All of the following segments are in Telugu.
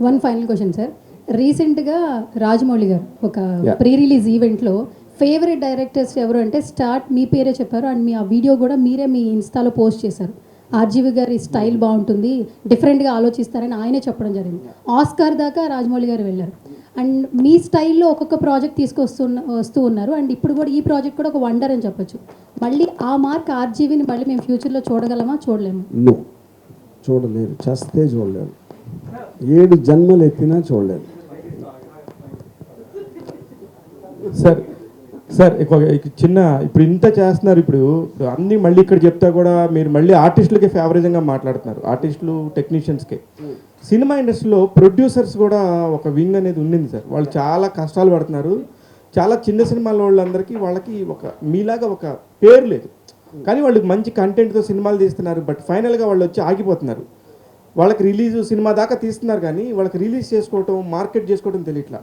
One final question sir. రీసెంట్గా రాజమౌళి గారు ఒక ప్రీ రిలీజ్ ఈవెంట్లో ఫేవరెట్ డైరెక్టర్స్ ఎవరు అంటే స్టార్ట్ మీ పేరే చెప్పారు. అండ్ మీ ఆ వీడియో కూడా మీరే మీ ఇన్స్టాలో పోస్ట్ చేశారు. ఆర్జీవి గారి స్టైల్ బాగుంటుంది, డిఫరెంట్గా ఆలోచిస్తారని ఆయనే చెప్పడం జరిగింది. ఆస్కార్ దాకా రాజమౌళి గారు వెళ్ళారు. అండ్ మీ స్టైల్లో ఒక్కొక్క ప్రాజెక్ట్ వస్తూ ఉన్నారు. అండ్ ఇప్పుడు కూడా ఈ ప్రాజెక్ట్ కూడా ఒక వండర్ అని చెప్పొచ్చు. మళ్ళీ ఆ మార్క్ ఆర్జీవిని మళ్ళీ మేము ఫ్యూచర్లో చూడగలమా, చూడలేము? చూడలేరు, చస్తే చూడలేరు, 7 జన్మలు ఎత్తినా చూడలేరు. సార్ చిన్న ఇప్పుడు ఇంత చేస్తున్నారు, ఇప్పుడు అన్నీ మళ్ళీ ఇక్కడ చెప్తా కూడా మీరు మళ్ళీ ఆర్టిస్టులకి ఫేవరేజ్గా మాట్లాడుతున్నారు, ఆర్టిస్టులు టెక్నీషియన్స్కి. సినిమా ఇండస్ట్రీలో ప్రొడ్యూసర్స్ కూడా ఒక వింగ్ అనేది ఉండింది సార్. వాళ్ళు చాలా కష్టాలు పడుతున్నారు. చాలా చిన్న సినిమాల వాళ్ళందరికీ వాళ్ళకి ఒక మీలాగా ఒక పేరు లేదు, కానీ వాళ్ళకి మంచి కంటెంట్తో సినిమాలు తీస్తున్నారు. బట్ ఫైనల్గా వాళ్ళు వచ్చి ఆగిపోతున్నారు. వాళ్ళకి రిలీజ్ సినిమా దాకా తీస్తున్నారు, కానీ వాళ్ళకి రిలీజ్ చేసుకోవటం, మార్కెట్ చేసుకోవటం తెలియట్లా.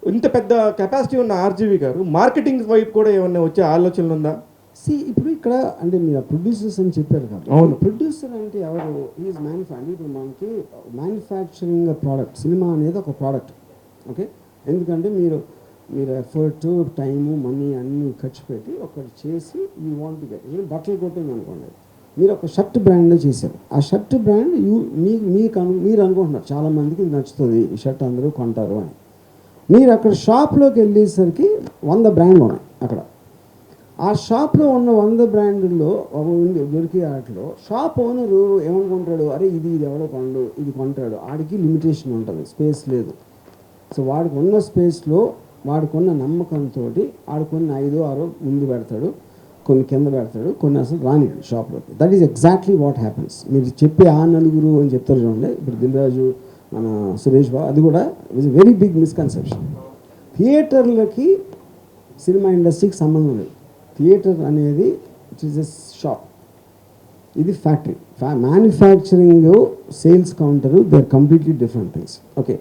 ఇంత పెద్ద కెపాసిటీ ఉన్న ఆర్జీవి గారు మార్కెటింగ్ వైపు కూడా ఏమన్నా వచ్చే ఆలోచనలు ఉందా? ఇప్పుడు ఇక్కడ అంటే మీరు ప్రొడ్యూసర్స్ అని చెప్పారు కదా. అవును, ప్రొడ్యూసర్ అంటే ఎవరు? Is manufacturing. ఇప్పుడు మనకి మ్యానుఫ్యాక్చరింగ్ ప్రోడక్ట్, సినిమా అనేది ఒక ప్రోడక్ట్. ఓకే, ఎందుకంటే మీరు ఎఫర్ట్, టైము, మనీ అన్నీ ఖర్చు పెట్టి ఒకటి చేసి యూ వాంట్ గెట్. బట్టలు కొట్టింది అనుకోండి, మీరు ఒక షర్ట్ బ్రాండ్ చేశారు. ఆ షర్ట్ బ్రాండ్ మీరు అనుకుంటున్నారు చాలామందికి ఇది నచ్చుతుంది, ఈ షర్ట్ అందరూ కొంటారు అని. మీరు అక్కడ షాప్లోకి వెళ్ళేసరికి 100 బ్రాండ్లు ఉన్నాయి అక్కడ. ఆ షాప్లో ఉన్న 100 బ్రాండ్లో దొరికే వాటిలో షాప్ ఓనరు ఏమనుకుంటాడు, అరే ఇది ఎవడో కొండు, ఇది కొంటాడు. ఆడికి లిమిటేషన్ ఉంటుంది, స్పేస్ లేదు. సో వాడికి ఉన్న స్పేస్లో వాడికున్న నమ్మకంతో ఆడుకొని 5 6 ముందు పెడతాడు, కొన్ని కింద పెడతాడు, కొన్ని అసలు రాని షాప్లోకి. That is exactly what happens. మీరు చెప్పే ఆ నలుగురు అని చెప్తారు చూడండి, ఇప్పుడు దిల్రాజు, మన సురేష్ బాబు, అది కూడా it is very big misconception. థియేటర్లకి సినిమా ఇండస్ట్రీకి సంబంధం లేదు. థియేటర్ అనేది ఇట్ ఈస్ ఎ షాప్, ఇది factory. Manufacturing, sales counter, they are completely different things. Okay,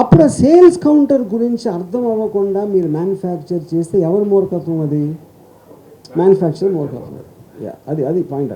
అప్పుడు ఆ సేల్స్ కౌంటర్ గురించి అర్థం అవ్వకుండా మీరు మ్యానుఫ్యాక్చర్ చేస్తే ఎవరు మూర్ఖత్వం? అది మ్యానుఫ్యాక్చర్ మూర్ఖత్వం. అది పాయింట్.